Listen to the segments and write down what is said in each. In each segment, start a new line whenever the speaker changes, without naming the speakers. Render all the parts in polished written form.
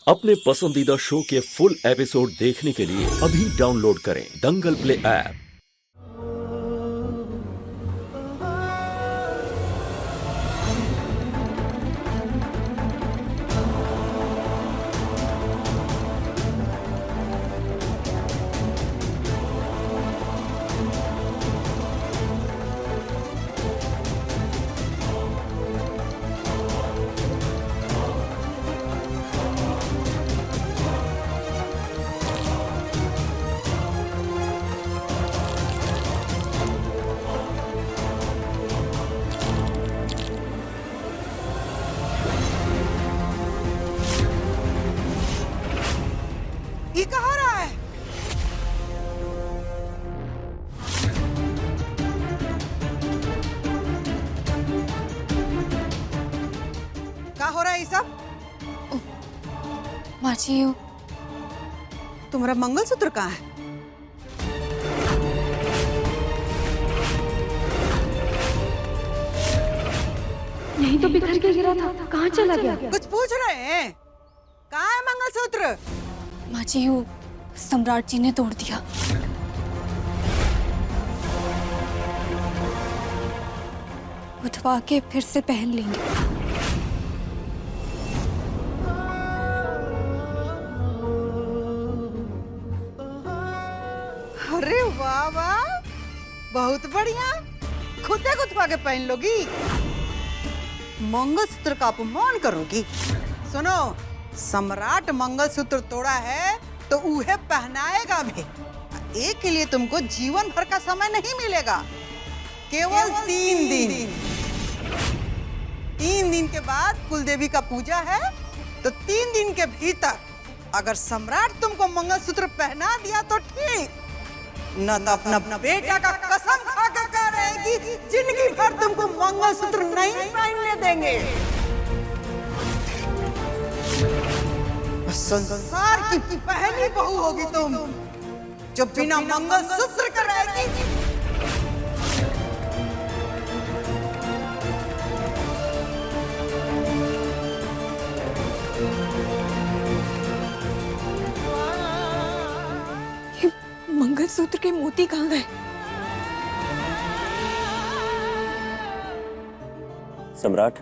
अपने पसंदीदा शो के फुल एपिसोड देखने के लिए अभी डाउनलोड करें दंगल प्ले ऐप।
ये कहाँ रहा है? क्या हो रहा है ये सब?
माची यू
तुम्हारा मंगलसूत्र कहाँ है?
नहीं तो बिखर के गिरा था, कहाँ चला गया?
कुछ पूछ रहे हैं? कहाँ है मंगलसूत्र?
माची यू सम्राट जी ने तोड़ दिया। उठवा के फिर से पहन लेंगे।
अरे वाह वाह, बहुत बढ़िया। खुदे गुथवा के पहन लोगी, मंगलसूत्र का अपमान करोगी। सुनो, सम्राट मंगलसूत्र तोड़ा है तो उहे पहनाएगा भी। एक के लिए तुमको जीवन भर का समय नहीं मिलेगा, केवल 3 दिन। 3 दिन के बाद कुलदेवी का पूजा है, तो 3 दिन के भीतर अगर सम्राट तुमको मंगलसूत्र पहना दिया तो ठीक, न तो अपना बेटा का कसम खा के कह रहेगी जिंदगी भर तुमको मंगलसूत्र नहीं पहनने देंगे। संसार की पहली बहू होगी तुम जो बिना मंगलसूत्र के रहेगी।
ये मंगलसूत्र के मोती कहाँ गए?
सम्राट,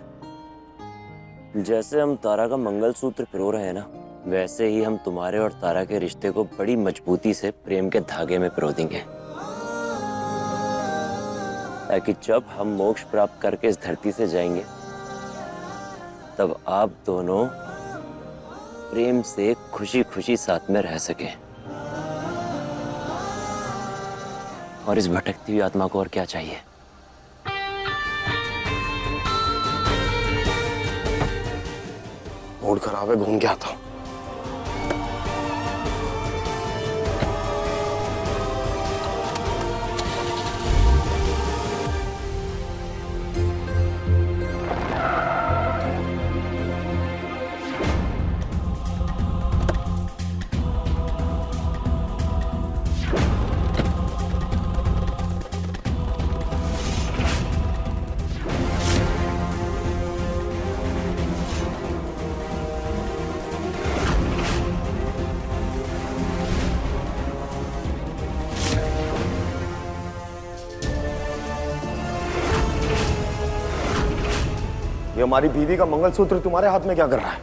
जैसे हम तारा का मंगलसूत्र पिरो रहे हैं ना, वैसे ही हम तुम्हारे और तारा के रिश्ते को बड़ी मजबूती से प्रेम के धागे में पिरो देंगे, ताकि जब हम मोक्ष प्राप्त करके इस धरती से जाएंगे तब आप दोनों प्रेम से खुशी खुशी साथ में रह सके। और इस भटकती हुई आत्मा को और क्या चाहिए?
मूड खराब है, घूम के आता हूं। ये हमारी बीवी का मंगलसूत्र तुम्हारे हाथ में क्या कर रहा है?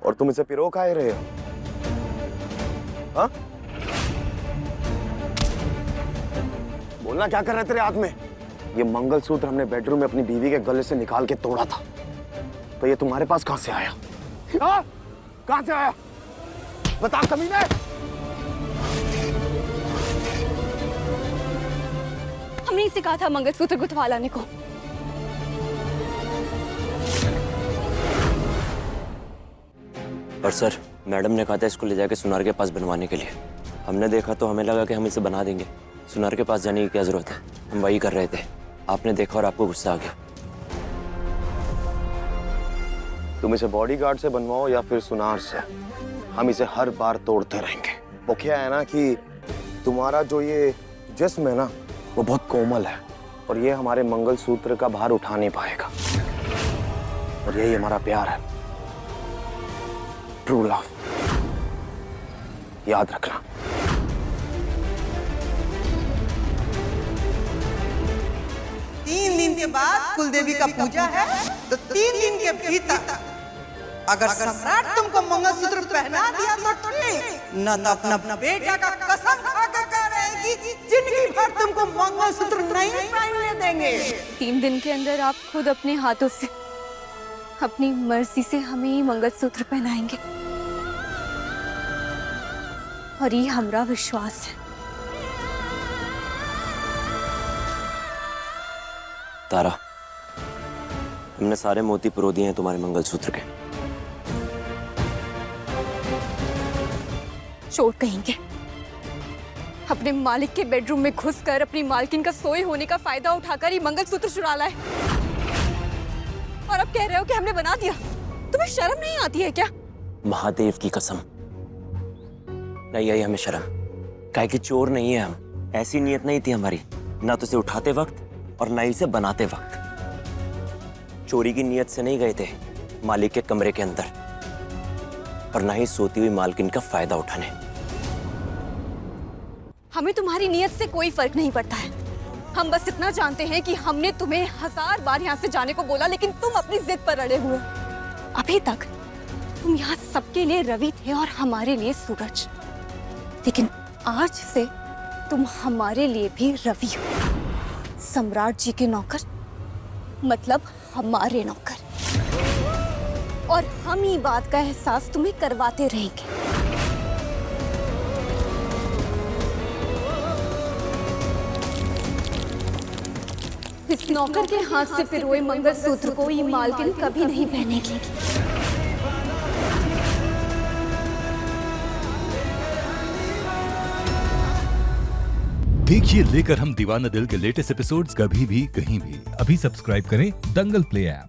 और तुम इसे पिरो काहे रहे हो? हाँ? बोलना क्या कर रहे तेरे हाथ में? ये मंगलसूत्र हमने बेडरूम में अपनी बीवी के गले से निकाल के तोड़ा था, तो ये तुम्हारे पास कहां से आया? हाँ? कहां से आया? बता कमीने।
हमने इसे कहा था मंगलसूत्र गुथवा लाने को।
और सर, मैडम ने कहा था इसको ले जाके सुनार के पास बनवाने के लिए। हमने देखा तो हमें लगा कि हम इसे बना देंगे। सुनार के पास जाने की क्या जरूरत है, हम वही कर रहे थे। आपने देखा और आपको गुस्सा आ गया।
तुम इसे बॉडीगार्ड से बनवाओ या फिर सुनार से, हम इसे हर बार तोड़ते रहेंगे। वो क्या है ना कि तुम्हारा जो ये जिस्म है ना, वो बहुत कोमल है और ये हमारे मंगलसूत्र का भार उठा नहीं पाएगा। और यही हमारा प्यार है, ट्रू लव। याद रखना।
तीन दिन के बाद कुलदेवी का पूजा है, तो 3 दिन के भीतर अगर सम्राट तुमको मंगलसूत्र पहना दिया तो ठीक, न तो अपना बेटा का कसम खा कर कह रहेगी जिंदगी भर तुमको मंगलसूत्र नहीं पहनने देंगे।
3 दिन के अंदर आप खुद अपने हाथों से, अपनी मर्जी से हमें ये मंगलसूत्र पहनाएंगे, और ये हमारा विश्वास है।
तारा, हमने सारे मोती पिरो दिए हैं तुम्हारे मंगलसूत्र के।
चोट कहेंगे, अपने मालिक के बेडरूम में घुसकर अपनी मालकिन का सोए होने का फायदा उठाकर ये मंगलसूत्र चुरा लाए, और अब कह रहे हो कि हमने बना दिया। तुम्हें शर्म नहीं आती है क्या?
महादेव की कसम, नहीं आई हमें शर्म। काहे कि चोर नहीं है हम, ऐसी नीयत नहीं थी हमारी, ना तो इसे उठाते वक्त और ना ही इसे बनाते वक्त। चोरी की नीयत से नहीं गए थे मालिक के कमरे के अंदर, और ना ही सोती हुई मालकिन का फायदा उठाने।
हमें तुम्हारी नीयत से कोई फर्क नहीं पड़ता है। हम बस इतना जानते हैं कि हमने तुम्हें 1000 बार यहाँ से जाने को बोला, लेकिन तुम अपनी जिद पर अड़े हुए। अभी तक तुम यहाँ सबके लिए रवि थे और हमारे लिए सूरज, लेकिन आज से तुम हमारे लिए भी रवि हो। सम्राट जी के नौकर, मतलब हमारे नौकर, और हम ही बात का एहसास तुम्हें करवाते रहेंगे। इस नौकर के हाथ से पिरोए मंगलसूत्र को ये मालकिन कभी नहीं पहनेगी।
देखिए लेकर हम दीवाना दिल के लेटेस्ट एपिसोड्स कभी भी कहीं भी। अभी सब्सक्राइब करें दंगल प्ले ऐप।